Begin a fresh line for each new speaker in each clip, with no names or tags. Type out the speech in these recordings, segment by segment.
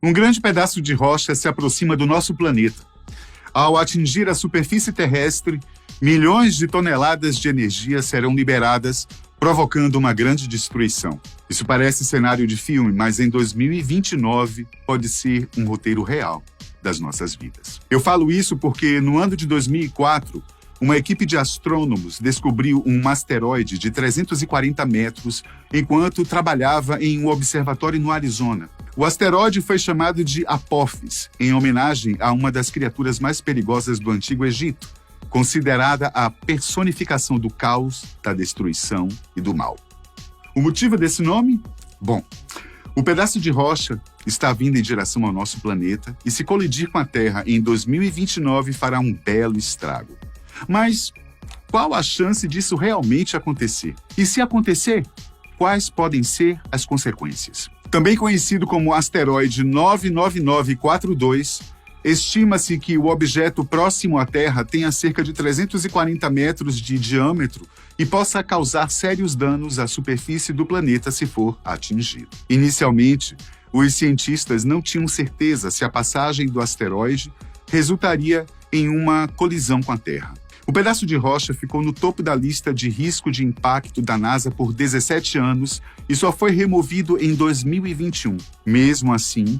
Um grande pedaço de rocha se aproxima do nosso planeta. Ao atingir a superfície terrestre, milhões de toneladas de energia serão liberadas, provocando uma grande destruição. Isso parece cenário de filme, mas em 2029 pode ser um roteiro real das nossas vidas. Eu falo isso porque no ano de 2004, uma equipe de astrônomos descobriu um asteroide de 340 metros enquanto trabalhava em um observatório no Arizona. O asteroide foi chamado de Apophis, em homenagem a uma das criaturas mais perigosas do Antigo Egito, considerada a personificação do caos, da destruição e do mal. O motivo desse nome? Bom, o pedaço de rocha está vindo em direção ao nosso planeta e, se colidir com a Terra em 2029, fará um belo estrago. Mas qual a chance disso realmente acontecer? E se acontecer, quais podem ser as consequências? Também conhecido como asteroide 99942, estima-se que o objeto próximo à Terra tenha cerca de 340 metros de diâmetro e possa causar sérios danos à superfície do planeta se for atingido. Inicialmente, os cientistas não tinham certeza se a passagem do asteroide resultaria em uma colisão com a Terra. O pedaço de rocha ficou no topo da lista de risco de impacto da NASA por 17 anos e só foi removido em 2021. Mesmo assim,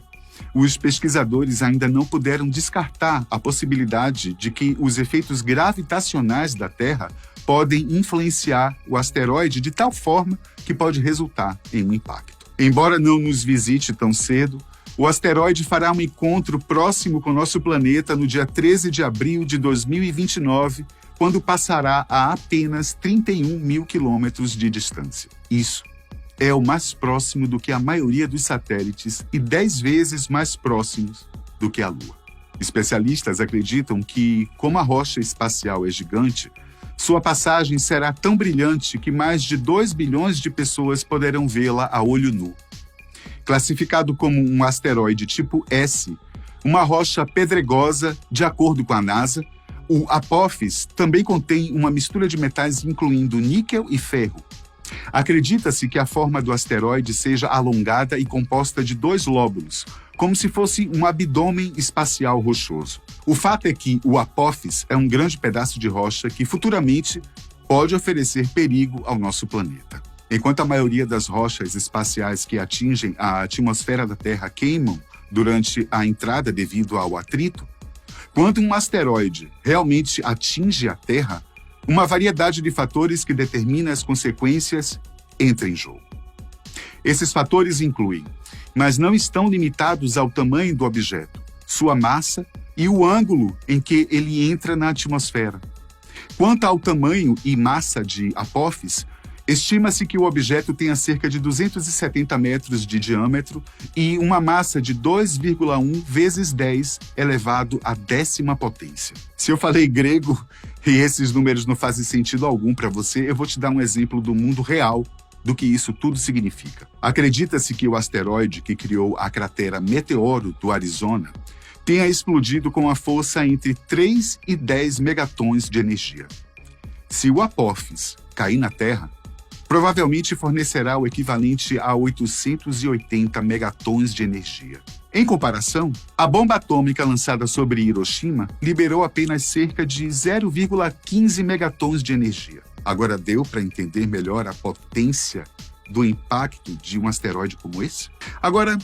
os pesquisadores ainda não puderam descartar a possibilidade de que os efeitos gravitacionais da Terra podem influenciar o asteroide de tal forma que pode resultar em um impacto. Embora não nos visite tão cedo, o asteroide fará um encontro próximo com nosso planeta no dia 13 de abril de 2029, quando passará a apenas 31 mil quilômetros de distância. Isso é o mais próximo do que a maioria dos satélites e 10 vezes mais próximos do que a Lua. Especialistas acreditam que, como a rocha espacial é gigante, sua passagem será tão brilhante que mais de 2 bilhões de pessoas poderão vê-la a olho nu. Classificado como um asteroide tipo S, uma rocha pedregosa, de acordo com a NASA, o Apophis também contém uma mistura de metais incluindo níquel e ferro. Acredita-se que a forma do asteroide seja alongada e composta de 2 lóbulos, como se fosse um abdômen espacial rochoso. O fato é que o Apophis é um grande pedaço de rocha que futuramente pode oferecer perigo ao nosso planeta. Enquanto a maioria das rochas espaciais que atingem a atmosfera da Terra queimam durante a entrada devido ao atrito, quando um asteroide realmente atinge a Terra, uma variedade de fatores que determina as consequências entra em jogo. Esses fatores incluem, mas não estão limitados ao tamanho do objeto, sua massa e o ângulo em que ele entra na atmosfera. Quanto ao tamanho e massa de Apophis, estima-se que o objeto tenha cerca de 270 metros de diâmetro e uma massa de 2,1 vezes 10 elevado à 10ª potência. Se eu falei grego e esses números não fazem sentido algum para você, eu vou te dar um exemplo do mundo real do que isso tudo significa. Acredita-se que o asteroide que criou a cratera Meteoro do Arizona tenha explodido com a força entre 3 e 10 megatons de energia. Se o Apophis cair na Terra, provavelmente fornecerá o equivalente a 880 megatons de energia. Em comparação, a bomba atômica lançada sobre Hiroshima liberou apenas cerca de 0,15 megatons de energia. Agora deu para entender melhor a potência do impacto de um asteroide como esse? Agora,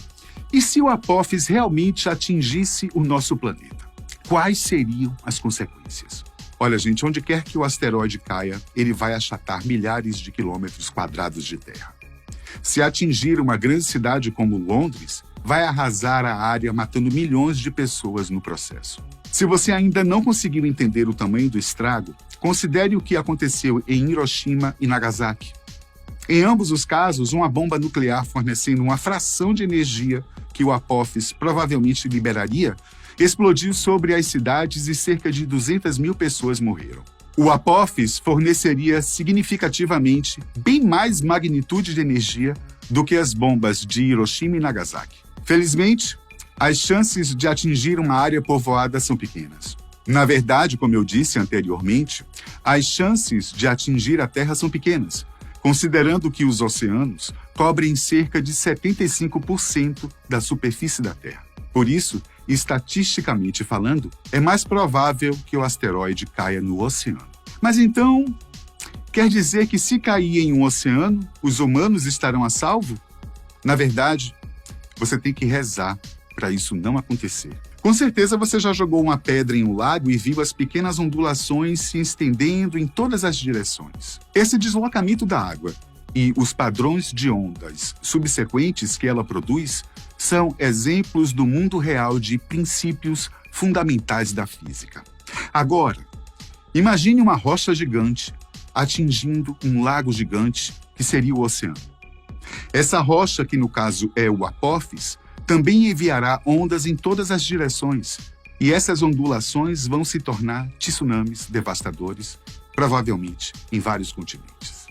e se o Apophis realmente atingisse o nosso planeta? Quais seriam as consequências? Olha, gente, onde quer que o asteroide caia, ele vai achatar milhares de quilômetros quadrados de terra. Se atingir uma grande cidade como Londres, vai arrasar a área, matando milhões de pessoas no processo. Se você ainda não conseguiu entender o tamanho do estrago, considere o que aconteceu em Hiroshima e Nagasaki. Em ambos os casos, uma bomba nuclear fornecendo uma fração de energia que o Apophis provavelmente liberaria, explodiu sobre as cidades e cerca de 200 mil pessoas morreram. O Apophis forneceria significativamente bem mais magnitude de energia do que as bombas de Hiroshima e Nagasaki. Felizmente, as chances de atingir uma área povoada são pequenas. Na verdade, como eu disse anteriormente, as chances de atingir a Terra são pequenas, considerando que os oceanos cobrem cerca de 75% da superfície da Terra. Por isso, estatisticamente falando, é mais provável que o asteroide caia no oceano. Mas então, quer dizer que se cair em um oceano, os humanos estarão a salvo? Na verdade, você tem que rezar para isso não acontecer. Com certeza você já jogou uma pedra em um lago e viu as pequenas ondulações se estendendo em todas as direções. Esse deslocamento da água e os padrões de ondas subsequentes que ela produz são exemplos do mundo real de princípios fundamentais da física. Agora, imagine uma rocha gigante atingindo um lago gigante, que seria o oceano. Essa rocha, que no caso é o Apófis, também enviará ondas em todas as direções, e essas ondulações vão se tornar tsunamis devastadores, provavelmente em vários continentes.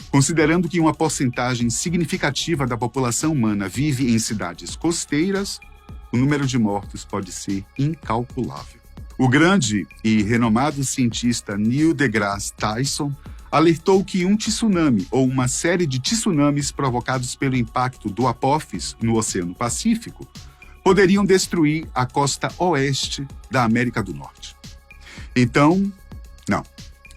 Considerando que uma porcentagem significativa da população humana vive em cidades costeiras, o número de mortos pode ser incalculável. O grande e renomado cientista Neil deGrasse Tyson alertou que um tsunami ou uma série de tsunamis provocados pelo impacto do Apófis no Oceano Pacífico poderiam destruir a costa oeste da América do Norte. Então, não,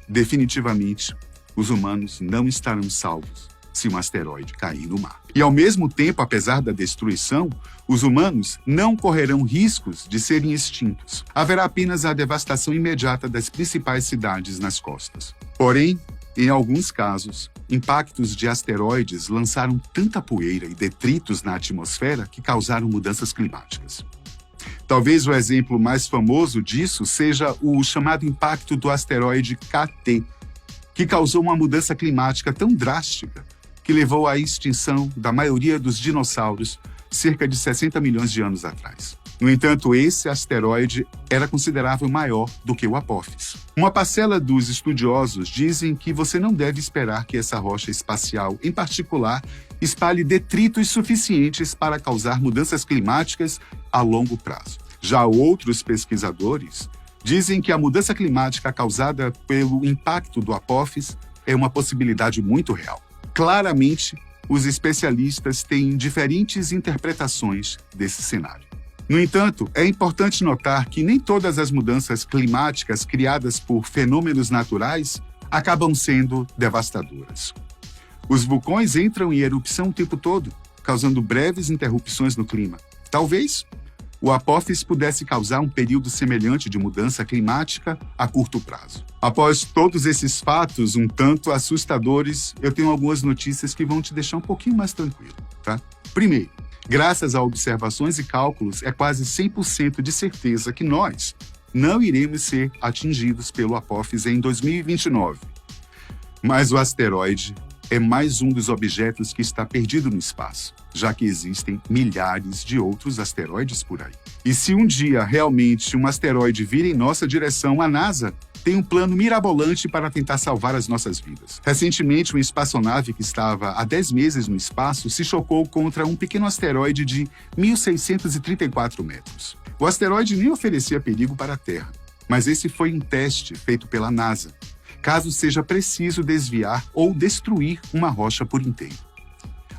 definitivamente, os humanos não estarão salvos se um asteroide cair no mar. E ao mesmo tempo, apesar da destruição, os humanos não correrão riscos de serem extintos. Haverá apenas a devastação imediata das principais cidades nas costas. Porém, em alguns casos, impactos de asteroides lançaram tanta poeira e detritos na atmosfera que causaram mudanças climáticas. Talvez o exemplo mais famoso disso seja o chamado impacto do asteroide KT, que causou uma mudança climática tão drástica que levou à extinção da maioria dos dinossauros cerca de 60 milhões de anos atrás. No entanto, esse asteroide era considerável maior do que o Apófis. Uma parcela dos estudiosos dizem que você não deve esperar que essa rocha espacial, em particular, espalhe detritos suficientes para causar mudanças climáticas a longo prazo. Já outros pesquisadores dizem que a mudança climática causada pelo impacto do Apófis é uma possibilidade muito real. Claramente, os especialistas têm diferentes interpretações desse cenário. No entanto, é importante notar que nem todas as mudanças climáticas criadas por fenômenos naturais acabam sendo devastadoras. Os vulcões entram em erupção o tempo todo, causando breves interrupções no clima. Talvez o Apófis pudesse causar um período semelhante de mudança climática a curto prazo. Após todos esses fatos um tanto assustadores, eu tenho algumas notícias que vão te deixar um pouquinho mais tranquilo, tá? Primeiro, graças a observações e cálculos, é quase 100% de certeza que nós não iremos ser atingidos pelo Apófis em 2029. Mas o asteroide é mais um dos objetos que está perdido no espaço, já que existem milhares de outros asteroides por aí. E se um dia realmente um asteroide vir em nossa direção, a NASA tem um plano mirabolante para tentar salvar as nossas vidas. Recentemente, uma espaçonave que estava há 10 meses no espaço se chocou contra um pequeno asteroide de 1.634 metros. O asteroide nem oferecia perigo para a Terra, mas esse foi um teste feito pela NASA, caso seja preciso desviar ou destruir uma rocha por inteiro.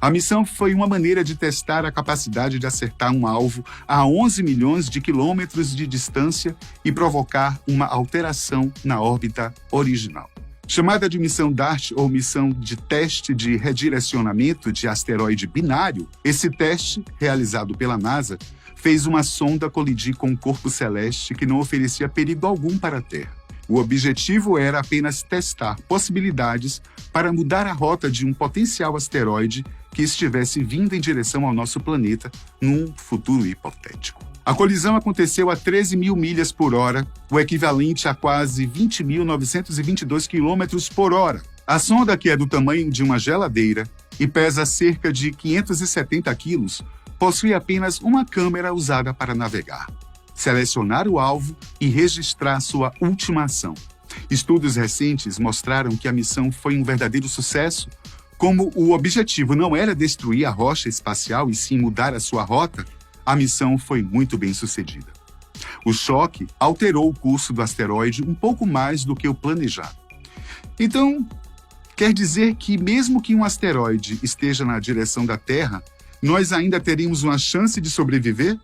A missão foi uma maneira de testar a capacidade de acertar um alvo a 11 milhões de quilômetros de distância e provocar uma alteração na órbita original. Chamada de missão DART ou missão de teste de redirecionamento de asteroide binário, esse teste, realizado pela NASA, fez uma sonda colidir com um corpo celeste que não oferecia perigo algum para a Terra. O objetivo era apenas testar possibilidades para mudar a rota de um potencial asteroide que estivesse vindo em direção ao nosso planeta num futuro hipotético. A colisão aconteceu a 13 mil milhas por hora, o equivalente a quase 20.922 quilômetros por hora. A sonda, que é do tamanho de uma geladeira e pesa cerca de 570 quilos, possui apenas uma câmera usada para navegar, selecionar o alvo e registrar sua última ação. Estudos recentes mostraram que a missão foi um verdadeiro sucesso. Como o objetivo não era destruir a rocha espacial e sim mudar a sua rota, a missão foi muito bem sucedida. O choque alterou o curso do asteroide um pouco mais do que o planejado. Então, Quer dizer que, mesmo que um asteroide esteja na direção da Terra, nós ainda teríamos uma chance de sobreviver?